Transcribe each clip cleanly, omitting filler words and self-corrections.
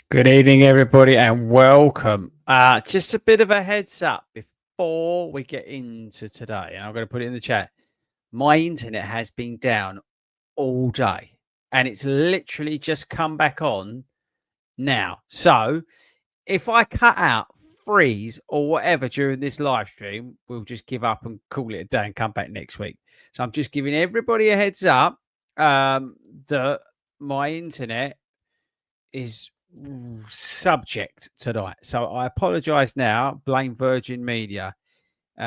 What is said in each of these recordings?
Good evening, everybody, and welcome. Just a bit of a heads up before we get into today, and I'm going to put it in the chat. My internet has been down all day, and it's literally just come back on now. So if I cut out, freeze, or whatever during this live stream, we'll just give up and call it a day and come back next week. So I'm just giving everybody a heads up that my internet is subject tonight, so I apologize now. Blame Virgin Media. So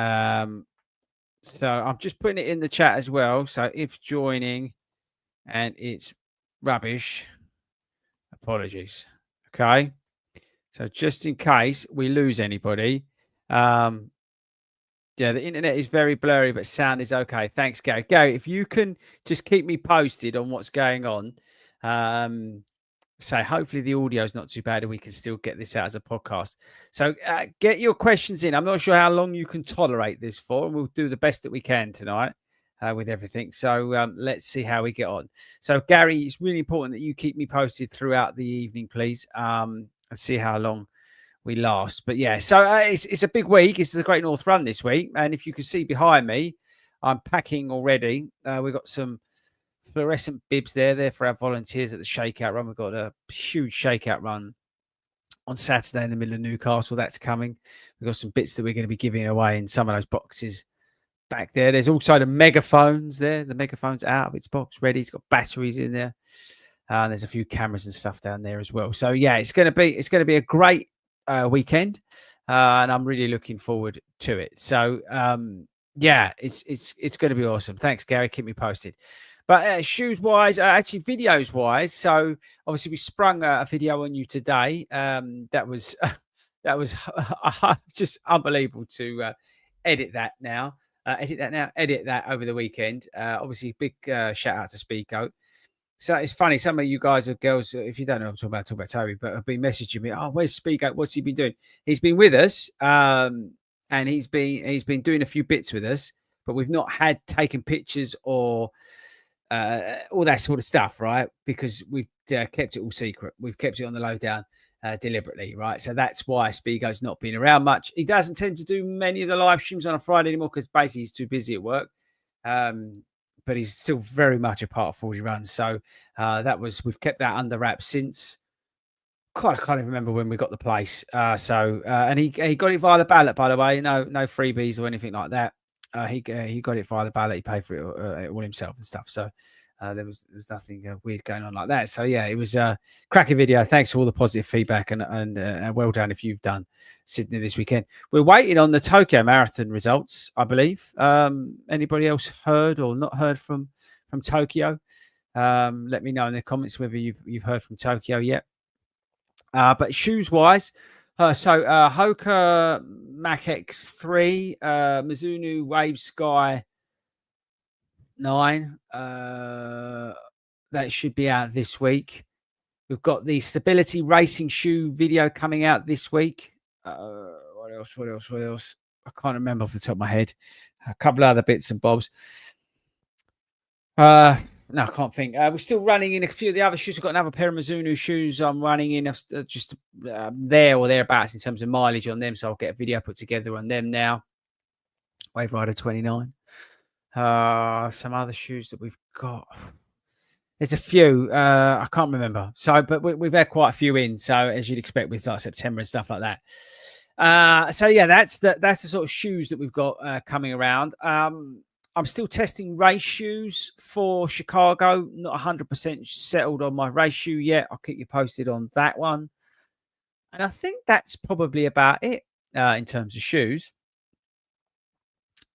I'm just putting it in the chat as well, so if joining and it's rubbish, apologies. Okay, so just in case we lose anybody, yeah, the internet is very blurry but sound is okay. Thanks, Gary. If you can just keep me posted on what's going on, so hopefully the audio is not too bad and we can still get this out as a podcast. So get your questions in. I'm not sure how long you can tolerate this for, and we'll do the best that we can tonight with everything. So let's see how we get on. So Gary, it's really important that you keep me posted throughout the evening, please, and see how long we last. But yeah, so it's a big week. It's the Great North Run this week, and if you can see behind me, I'm packing already. We've got some fluorescent bibs there for our volunteers at the shakeout run. We've got a huge shakeout run on Saturday in the middle of Newcastle. That's coming. We've got some bits that we're going to be giving away in some of those boxes back there. There's also the megaphones there. The megaphone's out of its box ready. It's got batteries in there. There's a few cameras and stuff down there as well. So yeah, it's going to be a great weekend, and I'm really looking forward to it. So yeah, it's going to be awesome. Thanks, Gary. Keep me posted. But shoes wise, actually videos wise, so obviously we sprung a video on you today. That was just unbelievable to edit that over the weekend. Obviously, big shout out to Speedgoat. So it's funny, some of you guys are girls, if you don't know, I'm talking about Toby, but have been messaging me. Oh, where's Speedgoat? What's he been doing? He's been with us, and he's been doing a few bits with us, but we've not had taken pictures or all that sort of stuff, right? Because we've kept it all secret. We've kept it on the lowdown deliberately, right? So that's why Spigo's not been around much. He doesn't tend to do many of the live streams on a Friday anymore because basically he's too busy at work. But he's still very much a part of 40 Runs. So we've kept that under wraps since. God, I can't even remember when we got the place. And he got it via the ballot, by the way. No freebies or anything like that. He got it via the ballot. He paid for it all himself and stuff. So there was nothing weird going on like that. So yeah, it was a cracking video. Thanks for all the positive feedback and well done if you've done Sydney this weekend. We're waiting on the Tokyo Marathon results, I believe. Anybody else heard or not heard from Tokyo? Let me know in the comments whether you've heard from Tokyo yet. But shoes wise. Hoka Mach X3, Mizuno Wave Sky 9. That should be out this week. We've got the Stability Racing Shoe video coming out this week. What else? I can't remember off the top of my head. A couple of other bits and bobs. No, I can't think. We're still running in a few of the other shoes. I've got another pair of Mizuno shoes I'm running in just there or thereabouts in terms of mileage on them. So I'll get a video put together on them now. Wave Rider 29. Some other shoes that we've got. There's a few. I can't remember. So, but we've had quite a few in. So as you'd expect with like September and stuff like that. So yeah, that's the sort of shoes that we've got coming around. I'm still testing race shoes for Chicago. Not 100% settled on my race shoe yet. I'll keep you posted on that one. And I think that's probably about it in terms of shoes.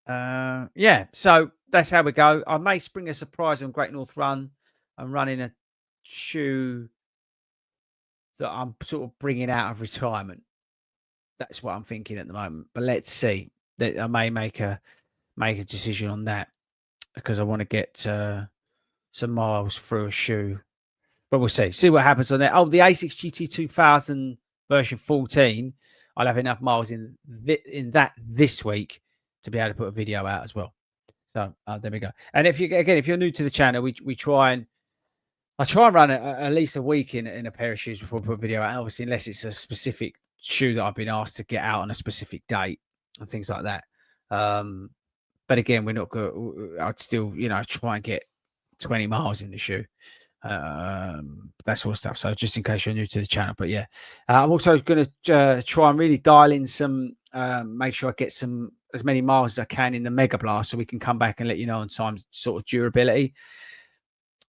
Yeah, so that's how we go. I may spring a surprise on Great North Run. I'm running a shoe that I'm sort of bringing out of retirement. That's what I'm thinking at the moment. But let's see. That I may make a decision on that because I want to get some miles through a shoe. But we'll see. See what happens on that. Oh, the A6 GT 2000 version 14. I'll have enough miles in that this week to be able to put a video out as well. So there we go. And if you're new to the channel, I try and run at least a week in a pair of shoes before I put a video out. Obviously, unless it's a specific shoe that I've been asked to get out on a specific date and things like that. But again, we're not good. I'd still, try and get 20 miles in the shoe. That sort of stuff. So just in case you're new to the channel, but yeah, I'm also going to try and really dial in some, make sure I get as many miles as I can in the Mega Blast, so we can come back and let you know on time sort of durability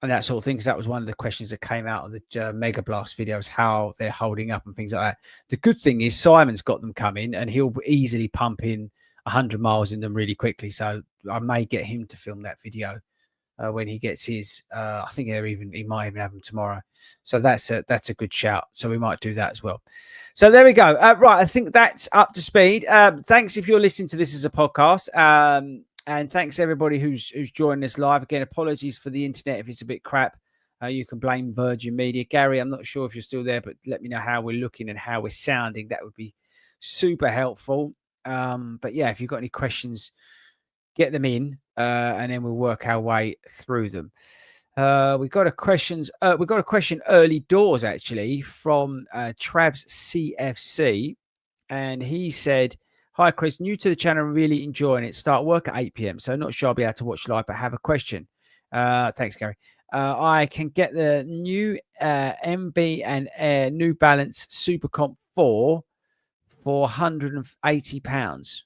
and that sort of thing. Because that was one of the questions that came out of the Mega Blast videos, how they're holding up and things like that. The good thing is Simon's got them coming, and he'll easily pump in 100 miles in them really quickly. So I may get him to film that video when he gets his. I think he might even have them tomorrow. So that's a good shout. So we might do that as well. So there we go. Right, I think that's up to speed. Thanks if you're listening to this as a podcast. And thanks everybody who's joining us live. Again, apologies for the internet if it's a bit crap. You can blame Virgin Media. Gary, I'm not sure if you're still there, but let me know how we're looking and how we're sounding. That would be super helpful. But yeah, if you've got any questions, get them in, and then we'll work our way through them. We got a question early doors actually from Trav's CFC, and he said, "Hi Chris, new to the channel, really enjoying it. Start work at 8 p.m, so not sure I'll be able to watch live, but have a question." Thanks, Gary. I can get the new MB and New Balance Super Comp 4 for £180.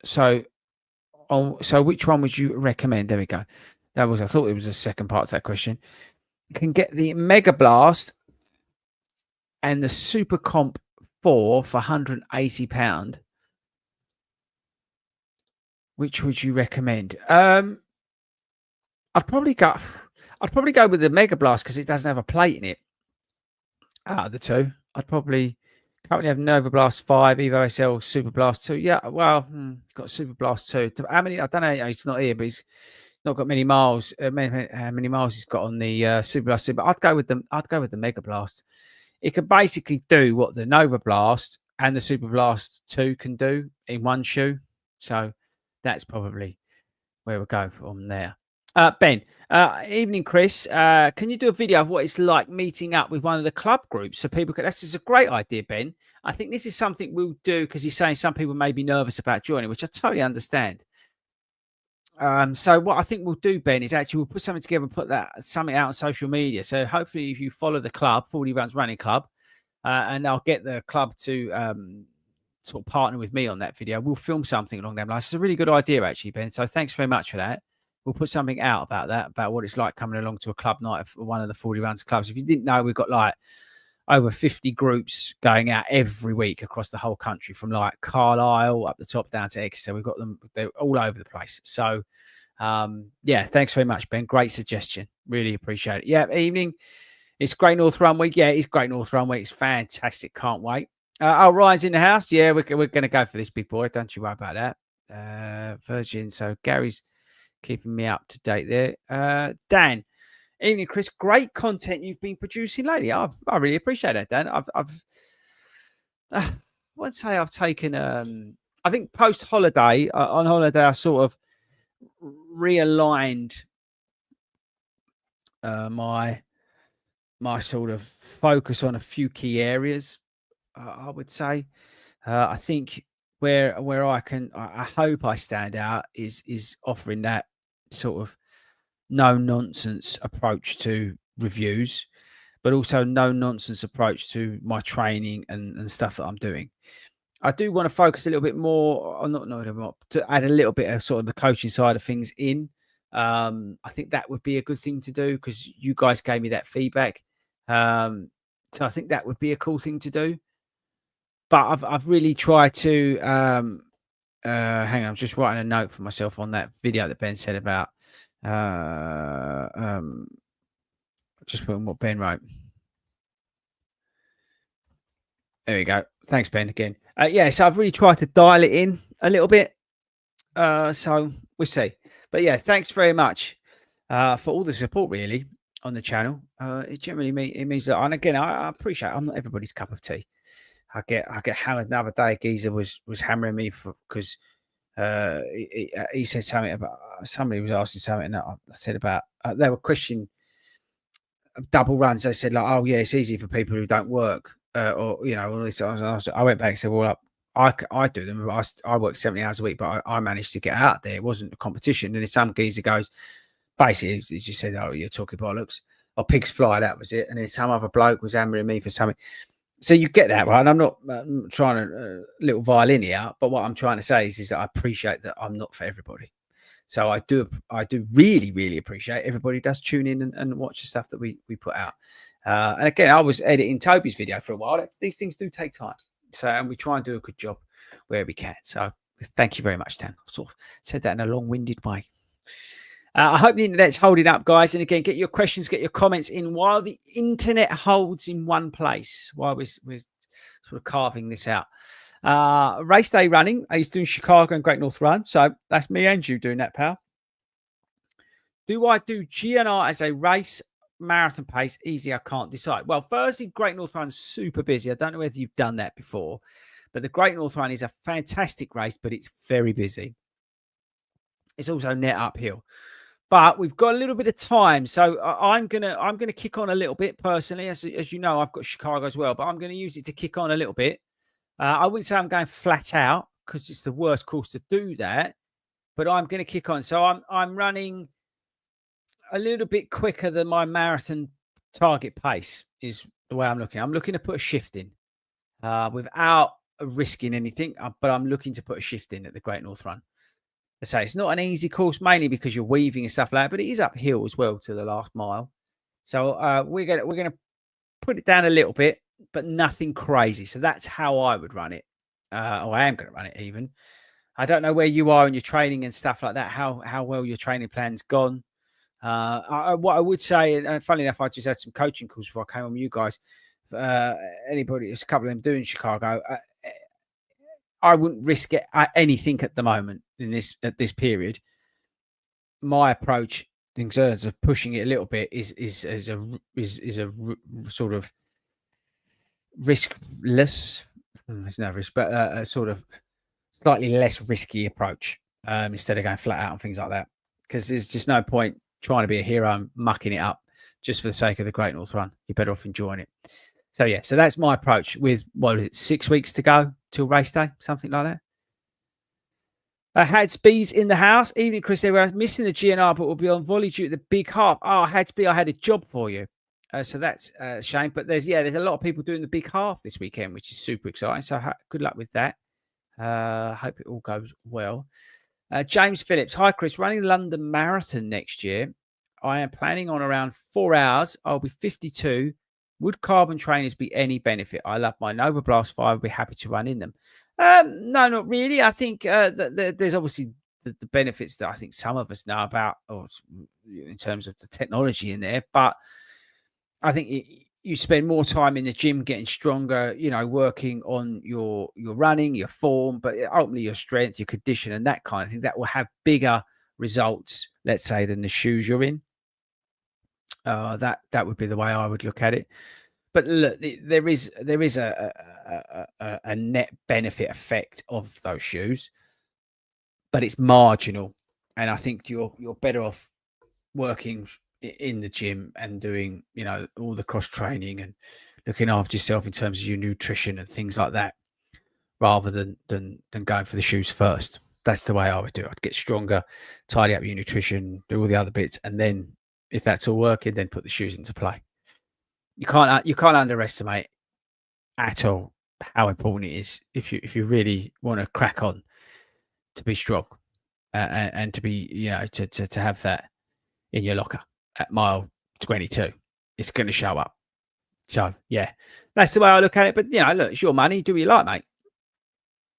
So which one would you recommend? There we go. I thought it was a second part to that question. You can get the Mega Blast and the Super Comp 4 for £180. Which would you recommend? I'd probably go with the Mega Blast because it doesn't have a plate in it. Out of the two, I'd probably currently have Nova Blast 5, Evo SL, Super Blast 2. Yeah, well, got Super Blast 2. How many? I don't know. He's not here, but he's not got many miles. How many miles he's got on the Super Blast 2? But I'd go with the Mega Blast. It could basically do what the Nova Blast and the Super Blast 2 can do in one shoe. So that's probably where we'll go from there. Ben, evening, Chris. Can you do a video of what it's like meeting up with one of the club groups so people can? This is a great idea, Ben. I think this is something we'll do because he's saying some people may be nervous about joining, which I totally understand. So what I think we'll do, Ben, is actually we'll put something together and put something out on social media. So hopefully, if you follow the club, 40 Runs Running Club, and I'll get the club to sort of partner with me on that video. We'll film something along them lines. It's a really good idea, actually, Ben. So thanks very much for that. We'll put something out about that, about what it's like coming along to a club night of one of the 40 Runs clubs. If you didn't know, we've got like over 50 groups going out every week across the whole country, from like Carlisle up the top down to Exeter. We've got them, they're all over the place. So, yeah, thanks very much, Ben. Great suggestion. Really appreciate it. Yeah, evening. It's Great North Run Week. Yeah, it's Great North Run Week. It's fantastic. Can't wait. Ryan's in the house. Yeah, we're going to go for this, big boy. Don't you worry about that. Virgin. So Gary's keeping me up to date there. Dan, evening, Chris. Great content you've been producing lately. I really appreciate that, Dan. I won't say I've taken. I think post holiday, on holiday, I sort of realigned my sort of focus on a few key areas. I would say. I think where I hope I stand out is offering that sort of no nonsense approach to reviews, but also no nonsense approach to my training and stuff that I'm doing. I do want to focus a little bit more on to add a little bit of sort of the coaching side of things in. I think that would be a good thing to do because you guys gave me that feedback. So I think that would be a cool thing to do. But I've really tried to hang on. I'm just writing a note for myself on that video that Ben said about Just putting what Ben wrote. There we go. Thanks, Ben, again. Yeah, so I've really tried to dial it in a little bit. So we'll see. But yeah, thanks very much for all the support, really, on the channel. It generally means that, and again, I appreciate it. I'm not everybody's cup of tea. I get hammered. Another day, Geezer was hammering me because he said something about somebody was asking something that I said about they were questioning double runs. They said like, oh yeah, it's easy for people who don't work, or all this. I went back and said, well, I do them. But I work 70 hours a week, but I managed to get out there. It wasn't a competition. And then some geezer goes, basically, he just said, oh, you're talking bollocks. Or pigs fly, that was it. And then some other bloke was hammering me for something. So you get that, right? And I'm not trying to little violin here, but what I'm trying to say is that I appreciate that I'm not for everybody. So I do really, really appreciate everybody does tune in and watch the stuff that we put out. And again, I was editing Toby's video for a while. These things do take time. So, and we try and do a good job where we can. So thank you very much, Dan. I sort of said that in a long-winded way. I hope the internet's holding up, guys. And again, get your questions, get your comments in while the internet holds in one place, while we're sort of carving this out. Race day running. He's doing Chicago and Great North Run. So that's me and you doing that, pal. Do I do GNR as a race marathon pace? Easy, I can't decide. Well, firstly, Great North Run's super busy. I don't know whether you've done that before, but the Great North Run is a fantastic race, but it's very busy. It's also net uphill. But we've got a little bit of time, so I'm gonna kick on a little bit personally. As you know, I've got Chicago as well, but I'm going to use it to kick on a little bit. I wouldn't say I'm going flat out because it's the worst course to do that, but I'm going to kick on. So I'm running a little bit quicker than my marathon target pace is the way I'm looking. I'm looking to put a shift in without risking anything, but I'm looking to put a shift in at the Great North Run. I say it's not an easy course, mainly because you're weaving and stuff like that, but it is uphill as well to the last mile. So we're gonna put it down a little bit, but nothing crazy. So that's how I would run it. Or I am going to run it even. I don't know where you are in your training and stuff like that. How well your training plan's gone. What I would say, and funny enough, I just had some coaching calls before I came on with you guys. Anybody, there's a couple of them doing Chicago. I wouldn't risk it anything at the moment at this period. My approach in terms of pushing it a little bit is a sort of riskless. There's no risk, but a sort of slightly less risky approach instead of going flat out and things like that. Because there's just no point trying to be a hero and mucking it up just for the sake of the Great North Run. You're better off enjoying it. So yeah, so that's my approach with 6 weeks to go till race day, something like that. Hadsby's in the house. Evening, Chris. They were missing the GNR, but we'll be on volley due to the big half. Oh, Hadsby, I had a job for you. So that's a shame. But there's a lot of people doing the big half this weekend, which is super exciting. So good luck with that. Hope it all goes well. James Phillips. Hi, Chris. Running the London Marathon next year. I am planning on around 4 hours. I'll be 52. Would carbon trainers be any benefit? I love my Nova Blast 5. I'd be happy to run in them. No, not really. I think there's obviously the benefits that I think some of us know about, or in terms of the technology in there. But I think you spend more time in the gym getting stronger, working on your running, your form, but ultimately your strength, your condition, and that kind of thing. That will have bigger results, let's say, than the shoes you're in. That would be the way I would look at it. But look, there is a net benefit effect of those shoes, but it's marginal. And I think you're better off working in the gym and doing, all the cross training and looking after yourself in terms of your nutrition and things like that, rather than going for the shoes first. That's the way I would do it. I'd get stronger, tidy up your nutrition, do all the other bits, and then if that's all working, then put the shoes into play. You can't underestimate at all how important it is if you really want to crack on to be strong and to be to have that in your locker at mile 22. It's going to show up. So yeah, that's the way I look at it. But look, it's your money. Do what you like, mate.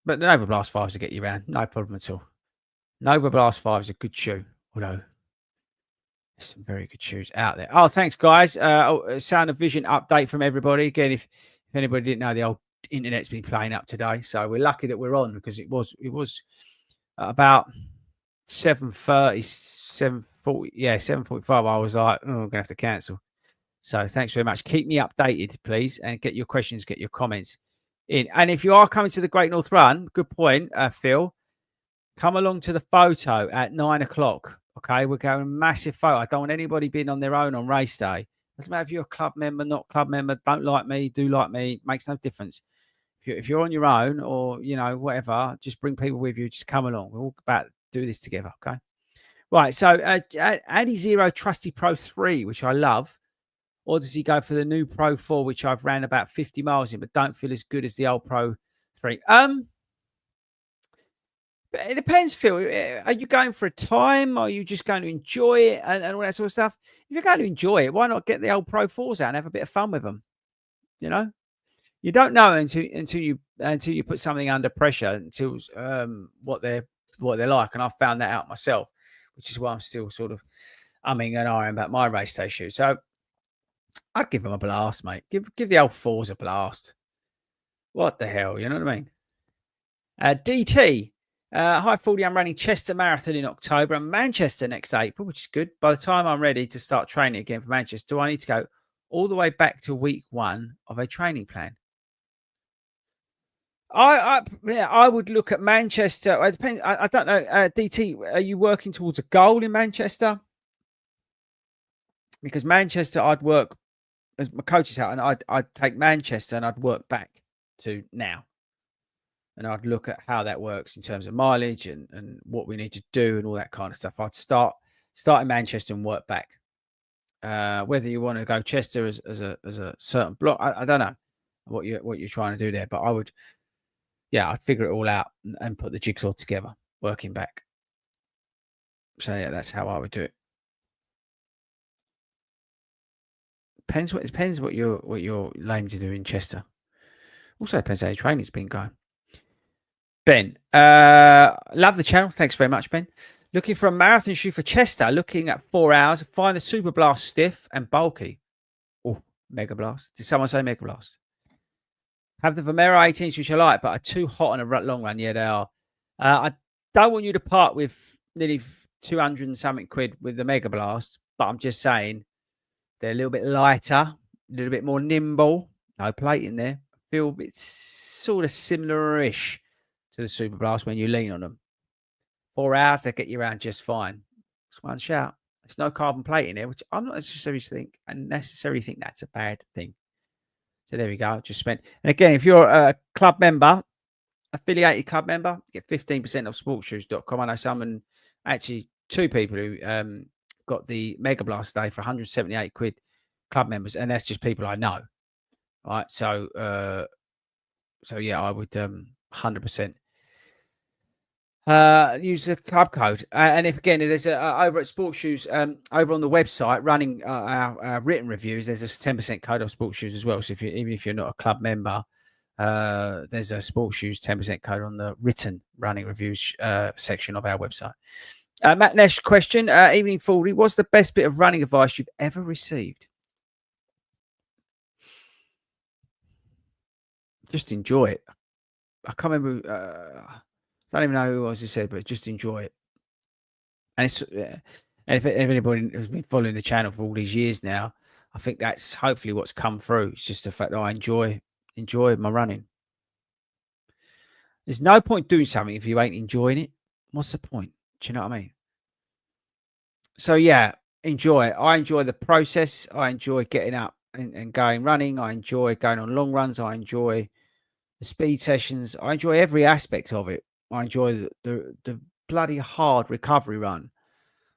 But the Nova Blast 5s will get you around, no problem at all. Nova Blast 5 is a good shoe, although Some very good shoes out there. Oh, thanks, guys. Sound of Vision update from everybody. Again, if anybody didn't know, the old internet's been playing up today, so we're lucky that we're on because it was about 7:30, 7:40, yeah, 7:45. I was like, oh, I'm gonna have to cancel. So thanks very much. Keep me updated, please, and get your questions, get your comments in. And if you are coming to the Great North Run, good point, Phil. Come along to the photo at 9 o'clock. Okay, we're going massive photo. I don't want anybody being on their own on race day. Doesn't matter if you're a club member, not club member, don't like me, do like me, makes no difference. If you're on your own or whatever, just bring people with you. Just come along. We're all about to do this together. Okay. Right. So Addy Zero Trusty Pro 3, which I love, or does he go for the new Pro 4, which I've ran about 50 miles in, but don't feel as good as the old Pro 3? It depends, Phil. Are you going for a time? Are you just going to enjoy it and all that sort of stuff? If you're going to enjoy it, why not get the old Pro 4s out and have a bit of fun with them? You don't know until you put something under pressure, until what they're like. And I've found that out myself, which is why I'm still sort of umming and ahhing about my race day shoes. So I'd give them a blast, mate. Give the old 4s a blast. What the hell? You know what I mean? DT. Hi, FORDY. I'm running Chester Marathon in October and Manchester next April, which is good. By the time I'm ready to start training again for Manchester, do I need to go all the way back to week 1 of a training plan? I would look at Manchester. It depends. I don't know. DT, are you working towards a goal in Manchester? Because Manchester, I'd work as my coach's out, and I'd take Manchester and I'd work back to now. And I'd look at how that works in terms of mileage and what we need to do and all that kind of stuff. I'd start in Manchester and work back. Whether you want to go Chester as a certain block, I don't know what you're trying to do there, but I would, I'd figure it all out and put the jigsaw together, working back. So yeah, that's how I would do it. Depends what you're aiming to do in Chester. Also depends how your training's been going. Ben, love the channel. Thanks very much, Ben. Looking for a marathon shoe for Chester. Looking at 4 hours. Find the Super Blast stiff and bulky. Oh, Mega Blast. Did someone say Mega Blast? Have the Vomero 18s, which I like, but are too hot on a long run. Yeah, they are. I don't want you to part with nearly 200 and something quid with the Mega Blast, but I'm just saying they're a little bit lighter, a little bit more nimble. No plate in there. Feel it's sort of similar-ish to the Super Blast when you lean on them. 4 hours, they get you around just fine. It's one shout. There's no carbon plate in there, which I'm not necessarily think that's a bad thing. So there we go. Just spent. And again, if you're a club member, affiliated club member, you get 15% off sportshoes.com. I know someone, actually 2 people who got the Mega Blast today for 178 quid, club members, and that's just people I know. Right. So yeah, I would 100% use the club code. And if there's over at Sports Shoes, over on the website running our written reviews, there's a 10% code off Sports Shoes as well. So even if you're not a club member, there's a Sports Shoes 10% code on the written running reviews section of our website. Matt Nash question, evening FORDY, what's the best bit of running advice you've ever received? Just enjoy it. I can't remember. I don't even know who else said, but just enjoy it. And it's and if anybody who's been following the channel for all these years now, I think that's hopefully what's come through. It's just the fact that I enjoy my running. There's no point doing something if you ain't enjoying it. What's the point? Do you know what I mean? So yeah, enjoy it. I enjoy the process. I enjoy getting up and going running. I enjoy going on long runs. I enjoy the speed sessions. I enjoy every aspect of it. I enjoy the bloody hard recovery run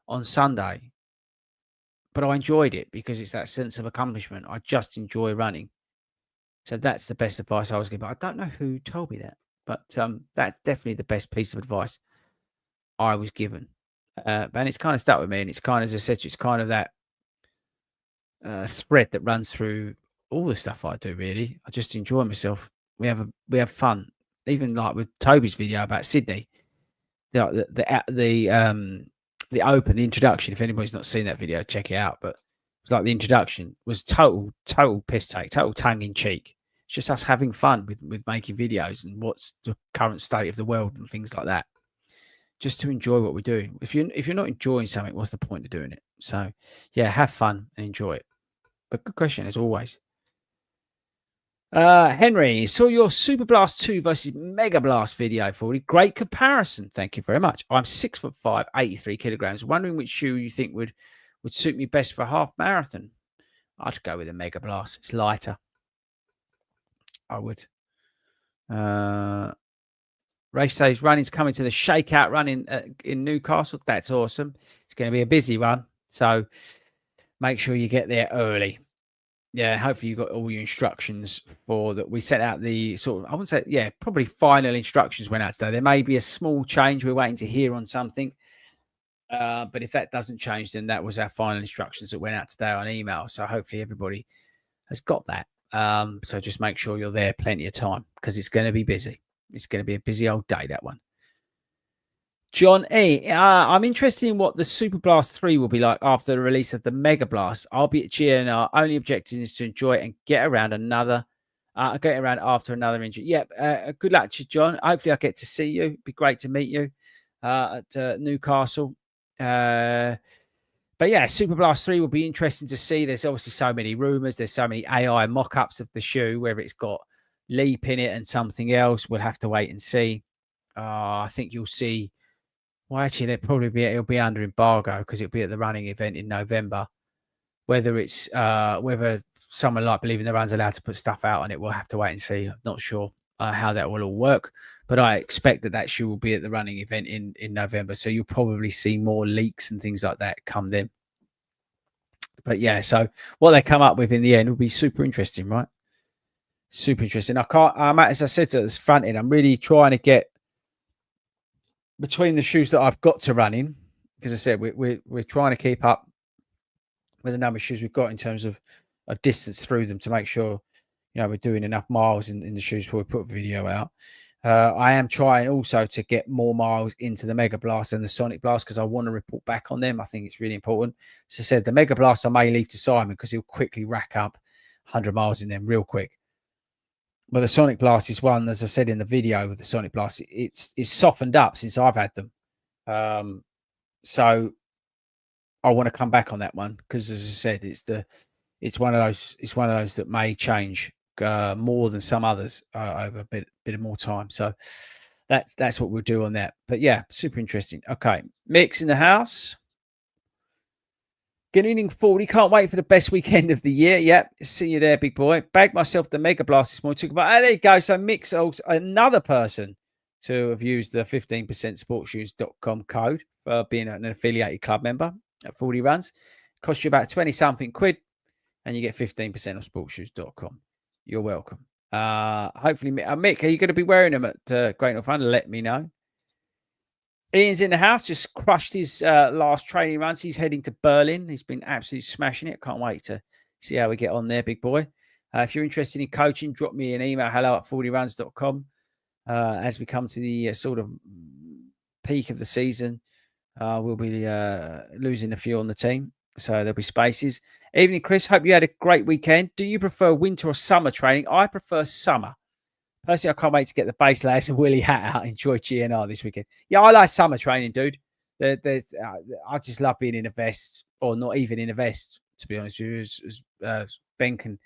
on Sunday. But I enjoyed it because it's that sense of accomplishment. I just enjoy running. So that's the best advice I was given. I don't know who told me that, but that's definitely the best piece of advice I was given. And it's kind of stuck with me. And it's kind of, as I said, it's kind of that thread that runs through all the stuff I do, really. I just enjoy myself. We have fun. Even like with Toby's video about Sydney, the the introduction. If anybody's not seen that video, check it out. But it's like the introduction was total piss take, total tongue in cheek. It's just us having fun with making videos and what's the current state of the world and things like that. Just to enjoy what we're doing. If you're not enjoying something, what's the point of doing it? So yeah, have fun and enjoy it. But good question as always. Henry, saw your Super Blast 2 versus Mega Blast video for it. Great comparison. Thank you very much. I'm 6'5", 83 kilograms. Wondering which shoe you think would suit me best for a half marathon. I'd go with a Mega Blast. It's lighter. I would. Race days running's coming to the Shakeout running in Newcastle. That's awesome. It's going to be a busy one. So make sure you get there early. Yeah, hopefully you got all your instructions for that. We set out the sort of, I wouldn't say, yeah, probably final instructions went out today. There may be a small change. We're waiting to hear on something. But if that doesn't change, then that was our final instructions that went out today on email. So hopefully everybody has got that. So just make sure you're there plenty of time because it's going to be busy. It's going to be a busy old day, that one. John E. I'm interested in what the Super Blast 3 will be like after the release of the Mega Blast. I'll be at GNR. Only objective is to enjoy it and get around after another injury. Yeah, good luck to you, John. Hopefully I get to see you. It'd be great to meet you at Newcastle. But yeah, Super Blast 3 will be interesting to see. There's obviously so many rumors. There's so many AI mock-ups of the shoe, whether it's got Leap in it and something else. We'll have to wait and see. I think you'll see. Well, actually, it'll be under embargo because it'll be at the running event in November. Whether it's whether someone like Believe in the Run's allowed to put stuff out on it, we'll have to wait and see. I'm not sure how that will all work, but I expect that shoe will be at the running event in November. So you'll probably see more leaks and things like that come then. But yeah, so what they come up with in the end will be super interesting, right? Super interesting. As I said at this front end, I'm really trying to get between the shoes that I've got to run in, because I said we're trying to keep up with the number of shoes we've got in terms of distance through them to make sure we're doing enough miles in the shoes before we put a video out. I am trying also to get more miles into the Mega Blast and the Sonic Blast because I want to report back on them. I think it's really important. As I said, the Mega Blast I may leave to Simon because he'll quickly rack up 100 miles in them real quick. But the Sonic Blast is one, as I said in the video with the Sonic Blast, it's softened up since I've had them. So I want to come back on that one because, as I said, it's one of those that may change more than some others over a bit of more time. So that's what we'll do on that. But yeah, super interesting. Okay, Mick's in the house. Good evening, FORDY. Can't wait for the best weekend of the year. Yep, see you there, big boy. Bagged myself the Mega Blast this morning. There you go. So Mick's also another person to have used the 15% sportshoes.com code for being an affiliated club member at FORDY Runs. Costs you about 20-something quid, and you get 15% off sportshoes.com. You're welcome. Hopefully, Mick, are you going to be wearing them at Great North Run? Let me know. Ian's in the house, just crushed his last training runs. He's heading to Berlin. He's been absolutely smashing it. Can't wait to see how we get on there, big boy. If you're interested in coaching, drop me an email, hello@fordyruns.com. As we come to the sort of peak of the season, we'll be losing a few on the team. So there'll be spaces. Evening, Chris. Hope you had a great weekend. Do you prefer winter or summer training? I prefer summer. Personally, I can't wait to get the base layers and Willie hat out. Enjoy GNR this weekend. Yeah, I like summer training, dude. I just love being in a vest, or not even in a vest, to be honest with you. As Ben can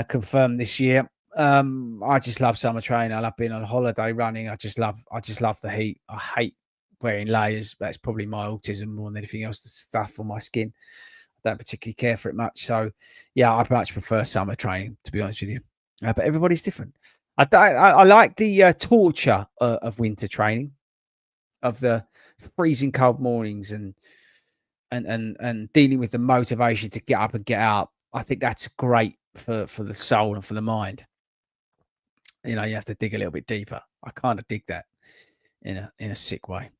confirm this year, I just love summer training. I love being on holiday running. I just love the heat. I hate wearing layers. That's probably my autism more than anything else. The stuff on my skin, I don't particularly care for it much. So, yeah, I much prefer summer training, to be honest with you. But everybody's different. I like the torture of winter training, of the freezing cold mornings and dealing with the motivation to get up and get out. I think that's great for the soul and for the mind. You have to dig a little bit deeper. I kind of dig that in a sick way.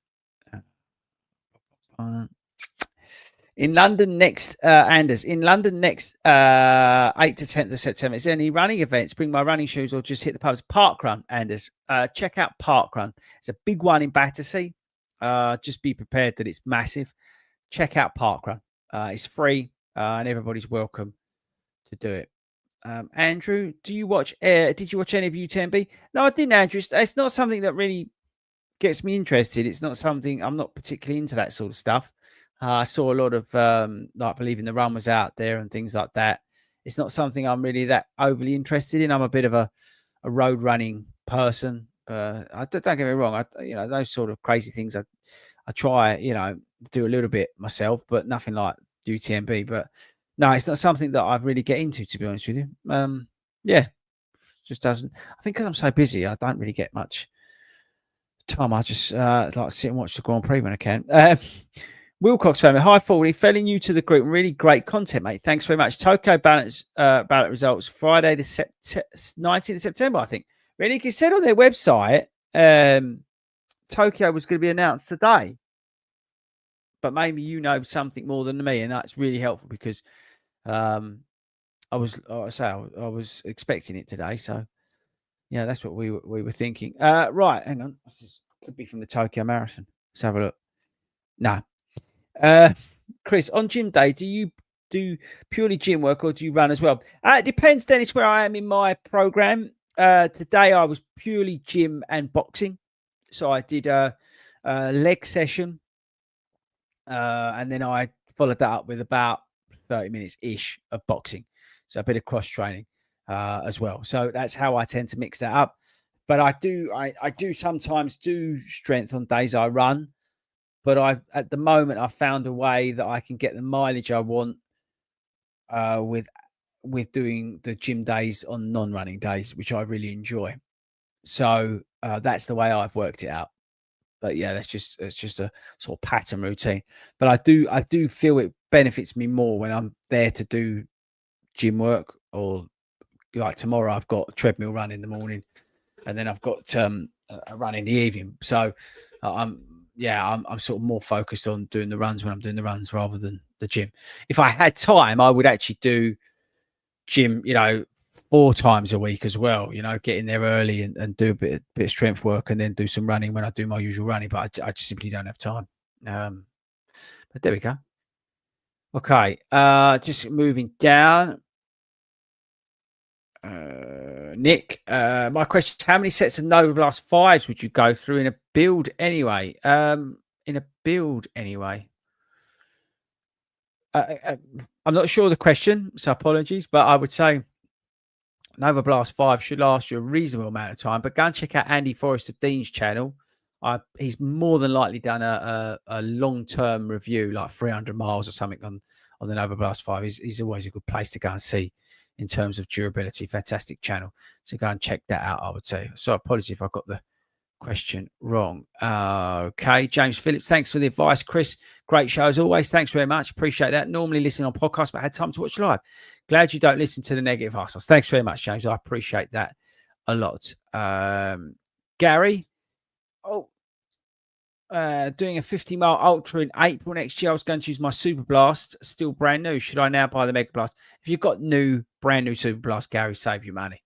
In London next, Anders, 8 to 10th of September, is there any running events? Bring my running shoes or just hit the pubs? Parkrun, Anders. Check out Parkrun. It's a big one in Battersea. just be prepared that it's massive. Check out Parkrun. It's free, and everybody's welcome to do it. Andrew, did you watch any of UTMB? No, I didn't, Andrew. It's not something that really gets me interested. It's not something, I'm not particularly into that sort of stuff. I saw a lot of like Believing the Run was out there and things like that. It's not something I'm really that overly interested in. I'm a bit of a road running person. I don't get me wrong. Those sort of crazy things I try, do a little bit myself, but nothing like UTMB. But no, it's not something that I really get into, to be honest with you. Yeah, it just doesn't. I think because I'm so busy, I don't really get much time. I just like sit and watch the Grand Prix when I can. Wilcox family, hi Fordy, fairly new to the group. Really great content, mate. Thanks very much. Tokyo ballot results Friday the 19th of September, I think. Really, it said on their website Tokyo was going to be announced today, but maybe you know something more than me, and that's really helpful because I was expecting it today, so yeah, that's what we were thinking. Right, hang on, this could be from the Tokyo Marathon. Let's have a look. No. Chris, on gym day, do you do purely gym work or do you run as well? It depends, Dennis, where I am in my program. Today I was purely gym and boxing. So I did a leg session and then I followed that up with about 30 minutes-ish of boxing. So a bit of cross training as well. So that's how I tend to mix that up. But I do sometimes do strength on days I run. But at the moment, I've found a way that I can get the mileage I want with doing the gym days on non-running days, which I really enjoy. So that's the way I've worked it out. But yeah, it's just a sort of pattern routine. But I do feel it benefits me more when I'm there to do gym work, or like tomorrow I've got a treadmill run in the morning, and then I've got a run in the evening. So I'm sort of more focused on doing the runs when I'm doing the runs rather than the gym. If I had time, I would actually do gym, 4 times a week as well, get in there early and do a bit of strength work and then do some running when I do my usual running. But I just simply don't have time. But there we go. Okay. Just moving down. Nick, my question is, how many sets of Nova Blast 5s would you go through in a build anyway? I'm not sure of the question, so apologies, but I would say Nova Blast 5 should last you a reasonable amount of time. But go and check out Andy Forrest of Dean's channel. He's more than likely done a long-term review, like 300 miles or something on the Nova Blast 5. He's always a good place to go and see in terms of durability. Fantastic channel. So go and check that out, I would say. So apologies if I got the question wrong. Okay, James Phillips, thanks for the advice. Chris, great show as always. Thanks very much. Appreciate that. Normally listen on podcasts, but I had time to watch live. Glad you don't listen to the negative arseholes. Thanks very much, James. I appreciate that a lot. Gary, doing a 50-mile ultra in April next year. I was going to use my Super Blast, still brand new. Should I now buy the Mega Blast? If you've got brand new Super Blast, Gary, save your money.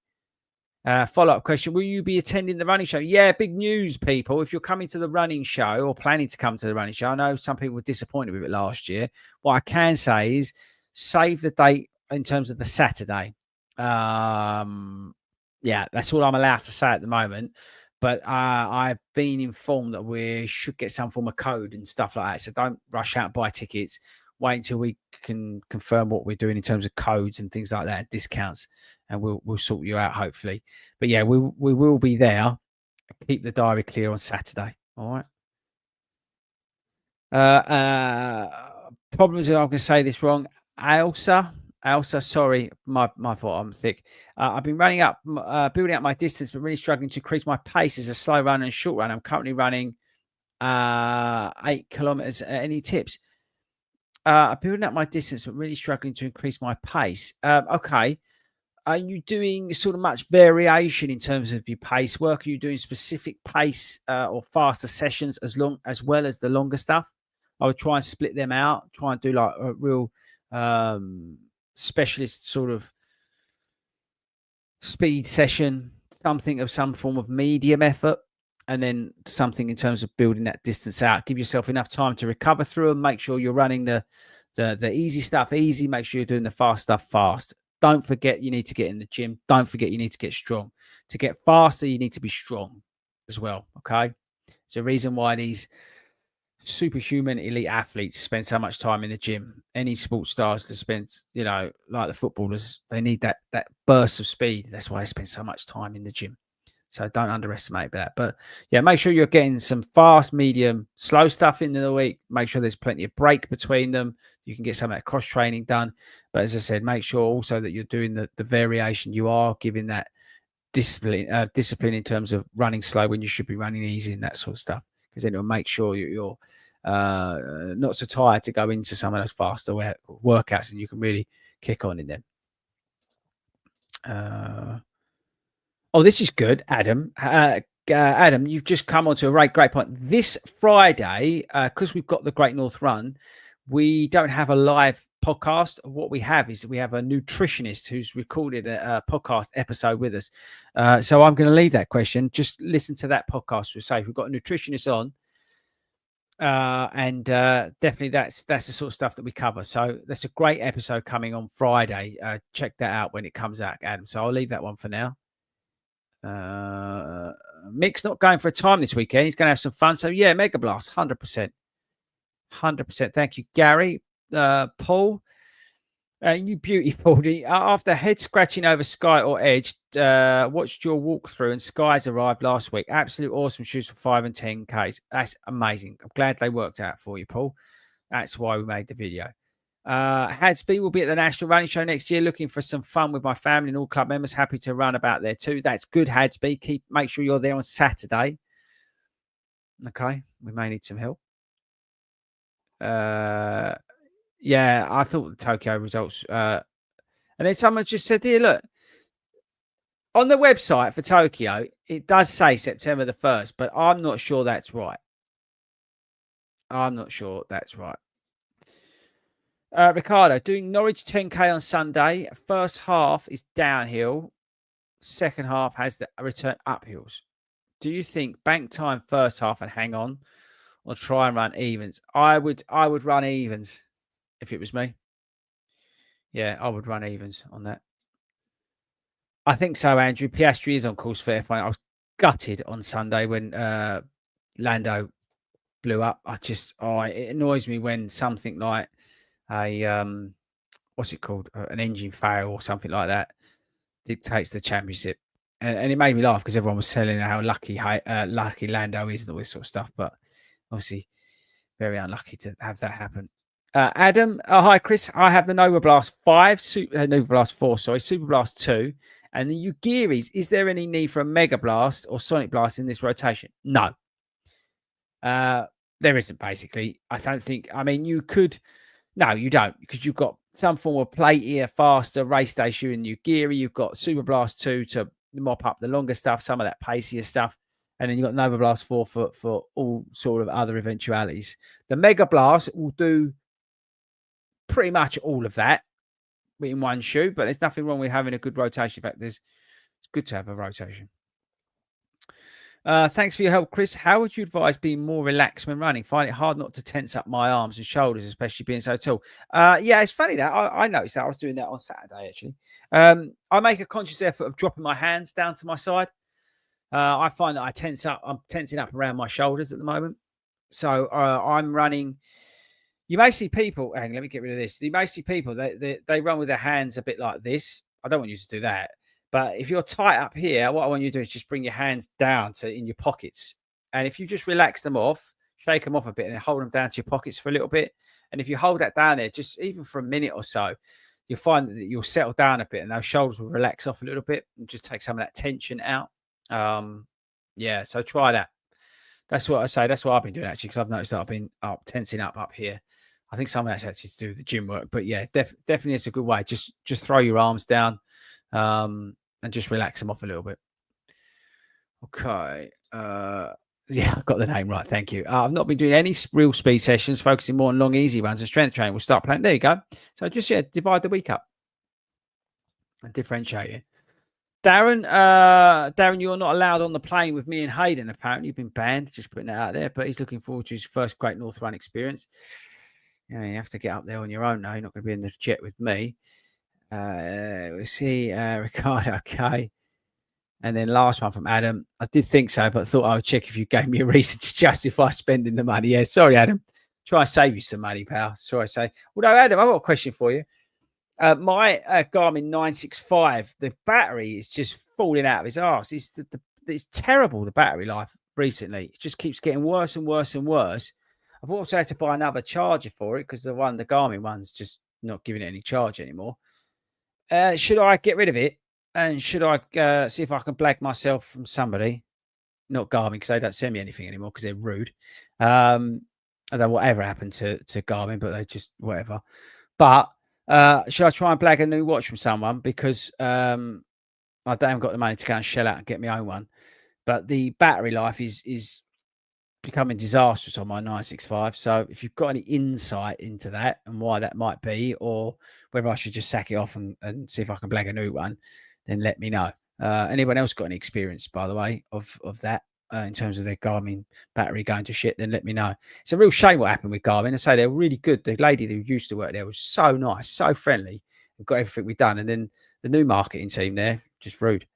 Follow-up question, will you be attending the running show? Yeah, big news, people. If you're coming to the running show or planning to come to the running show, I know some people were disappointed with it last year. What I can say is save the date in terms of the Saturday. Yeah, that's all I'm allowed to say at the moment. But I've been informed that we should get some form of code and stuff like that. So don't rush out and buy tickets. Wait until we can confirm what we're doing in terms of codes and things like that, discounts, and we'll sort you out hopefully. But yeah, we will be there. Keep the diary clear on Saturday. All right. Problems. I'm going to say this wrong. Elsa, sorry, my fault. I'm thick. I've been building up my distance, but really struggling to increase my pace as a slow runner and short run. I'm currently running 8 kilometers. Any tips? I'm building up my distance, but really struggling to increase my pace. Okay. Are you doing sort of much variation in terms of your pace work? Are you doing specific pace or faster sessions as well as the longer stuff? I would try and split them out. Try and do like a real specialist sort of speed session, something of some form of medium effort, and then something in terms of building that distance out. Give yourself enough time to recover through them. Make sure you're running the easy stuff easy. Make sure you're doing the fast stuff fast. Don't forget you need to get in the gym. Don't forget you need to get strong. To get faster, you need to be strong as well. Okay. It's a reason why these superhuman elite athletes spend so much time in the gym. Any sports stars that spend, like the footballers, they need that burst of speed. That's why they spend so much time in the gym. So don't underestimate that. But yeah, make sure you're getting some fast, medium, slow stuff in the week. Make sure there's plenty of break between them. You can get some of that cross training done. But as I said, make sure also that you're doing the variation. You are giving that discipline in terms of running slow when you should be running easy and that sort of stuff. Because then it'll make sure you're not so tired to go into some of those faster workouts, and you can really kick on in them. Oh, this is good, Adam. Adam, you've just come onto a great point. This Friday, because we've got the Great North Run, we don't have a live podcast. What we have is we have a nutritionist who's recorded a podcast episode with us. So I'm going to leave that question. Just listen to that podcast. We'll say we've got a nutritionist on. And definitely that's the sort of stuff that we cover. So that's a great episode coming on Friday. Check that out when it comes out, Adam. So I'll leave that one for now. Mick's not going for a time this weekend. He's going to have some fun. So yeah, Mega Blast, 100%. Thank you, Gary. Paul, you beautiful. After head scratching over Sky or Edge, watched your walkthrough and Skies arrived last week. Absolute awesome shoes for 5 and 10Ks. That's amazing. I'm glad they worked out for you, Paul. That's why we made the video. Hadsby will be at the National Running Show next year, looking for some fun with my family and all club members. Happy to run about there too. That's good, Hadsby. Make sure you're there on Saturday. Okay, we may need some help. Yeah, I thought the Tokyo results. And then someone just said here, look, on the website for Tokyo, it does say September the 1st, but I'm not sure that's right. Ricardo, doing Norwich 10K on Sunday. First half is downhill. Second half has the return uphills. Do you think bank time first half and hang on, or try and run evens? I would run evens if it was me. Yeah, I would run evens on that. I think so, Andrew. Piastri is on course for F1. I was gutted on Sunday when Lando blew up. It annoys me when something like what's it called? An engine fail or something like that dictates the championship. And it made me laugh because everyone was telling how lucky Lando is and all this sort of stuff. But obviously, very unlucky to have that happen. Adam, hi, Chris. I have the Nova Blast 5, Nova Blast 4, Super Blast 2, and the Ugiris. Is there any need for a Mega Blast or Sonic Blast in this rotation? No. There isn't, basically. I don't think. I mean, you could. No, you don't, because you've got some form of platier, faster race day shoe in Ugiri. You've got Super Blast 2 to mop up the longer stuff, some of that pacier stuff. And then you've got Nova Blast 4 for all sort of other eventualities. The Mega Blast will do pretty much all of that in one shoe, but there's nothing wrong with having a good rotation. In fact, it's good to have a rotation. Thanks for your help, Chris. How would you advise being more relaxed when running? Find it hard not to tense up my arms and shoulders, especially being so tall. Yeah, it's funny that I noticed that. I was doing that on Saturday, actually. I make a conscious effort of dropping my hands down to my side. I find that I tense up. I'm tensing up around my shoulders at the moment. So I'm running. You may see people, hang on, let me get rid of this. You may see people, they run with their hands a bit like this. I don't want you to do that. But if you're tight up here, what I want you to do is just bring your hands down in your pockets. And if you just relax them off, shake them off a bit and hold them down to your pockets for a little bit. And if you hold that down there, just even for a minute or so, you'll find that you'll settle down a bit and those shoulders will relax off a little bit and just take some of that tension out. Yeah, so try that. That's what I say. That's what I've been doing, actually, because I've noticed that I've been tensing up here. I think some of that's actually to do with the gym work. But yeah, definitely it's a good way. Just throw your arms down and just relax them off a little bit. Okay. Yeah, I got the name right. Thank you. I've not been doing any real speed sessions, focusing more on long, easy runs and strength training. We'll start playing. There you go. So just, divide the week up and differentiate it. Darren, you're not allowed on the plane with me and Hayden. Apparently, you've been banned. Just putting that out there. But he's looking forward to his first Great North Run experience. Yeah, you have to get up there on your own now. You're not going to be in the jet with me. We'll see, Ricardo. Okay. And then last one from Adam. I did think so, but thought I would check if you gave me a reason to justify spending the money. Yeah, sorry, Adam. Try and save you some money, pal. Sorry, I say. Although, Adam, I've got a question for you. My Garmin 965, the battery is just falling out of his arse. It's terrible, the battery life recently. It just keeps getting worse and worse and worse. I've also had to buy another charger for it because the Garmin one's just not giving it any charge anymore. Should I get rid of it? And should I see if I can blag myself from somebody? Not Garmin, because they don't send me anything anymore because they're rude. I don't know whatever happened to Garmin, but they just whatever. But should I try and blag a new watch from someone? Because I haven't got the money to go and shell out and get my own one. But the battery life is becoming disastrous on my 965. So if you've got any insight into that and why that might be, or whether I should just sack it off and see if I can blag a new one, then let me know. Anyone else got any experience, by the way, of that in terms of their Garmin battery going to shit, then let me know. It's a real shame what happened with Garmin. I say they're really good. The lady who used to work there was so nice, so friendly, and got everything we've done. And then the new marketing team there, just rude.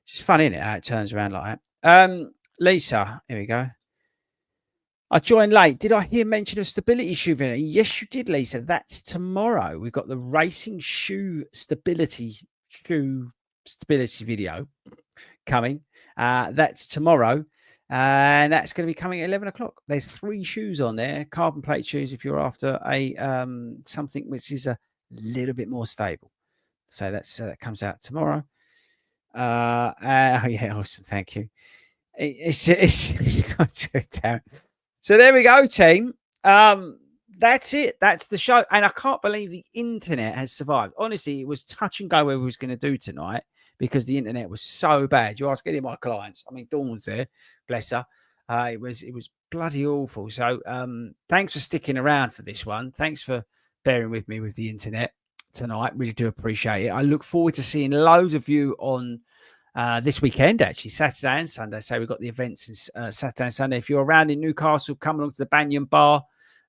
It's just fun, isn't it, how it turns around like that. Lisa, here we go. I joined late. Did I hear mention of stability shoe video? Yes, you did, Lisa. That's tomorrow. We've got the racing shoe stability video coming. That's tomorrow. And that's going to be coming at 11 o'clock. There's 3 shoes on there. Carbon plate shoes if you're after a something which is a little bit more stable. So that comes out tomorrow. Oh, yeah, awesome. Thank you. It's so there we go, team. That's it. That's the show. And I can't believe the internet has survived. Honestly, it was touch and go where we was going to do tonight because the internet was so bad. You ask any of my clients. I mean, Dawn's there, bless her. It was bloody awful. So thanks for sticking around for this one. Thanks for bearing with me with the internet tonight. Really do appreciate it. I look forward to seeing loads of you on this weekend, actually, Saturday and Sunday. So we've got the events Saturday and Sunday. If you're around in Newcastle, come along to the Banyan Bar.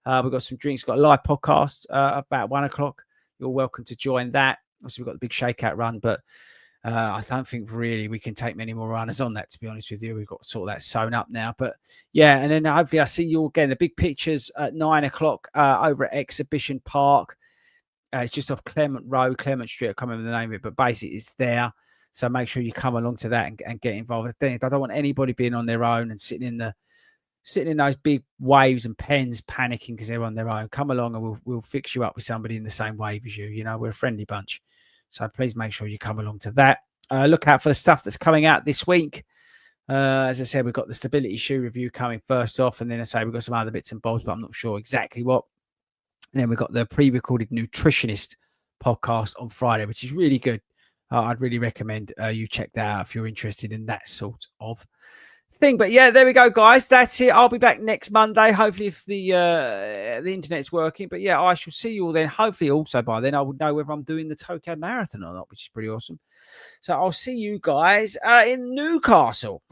We've got some drinks, got a live podcast about 1 o'clock. You're welcome to join that. Also, we've got the big shakeout run, but I don't think really we can take many more runners on that, to be honest with you. We've got sort of that sewn up now. But yeah, and then hopefully I see you all again. The big pictures at 9 o'clock over at Exhibition Park. It's just off Clement Street. I can't remember the name of it, but basically it's there. So make sure you come along to that and get involved. I don't want anybody being on their own and sitting in those big waves and pens panicking because they're on their own. Come along and we'll fix you up with somebody in the same wave as you. You know, we're a friendly bunch. So please make sure you come along to that. Look out for the stuff that's coming out this week. As I said, we've got the stability shoe review coming first off. And then I say we've got some other bits and bobs, but I'm not sure exactly what. And then we've got the pre-recorded nutritionist podcast on Friday, which is really good. I'd really recommend you check that out if you're interested in that sort of thing. But yeah, there we go, guys. That's it. I'll be back next Monday. Hopefully, if the internet's working. But yeah, I shall see you all then. Hopefully, also by then I will know whether I'm doing the Tokyo Marathon or not, which is pretty awesome. So I'll see you guys in Newcastle.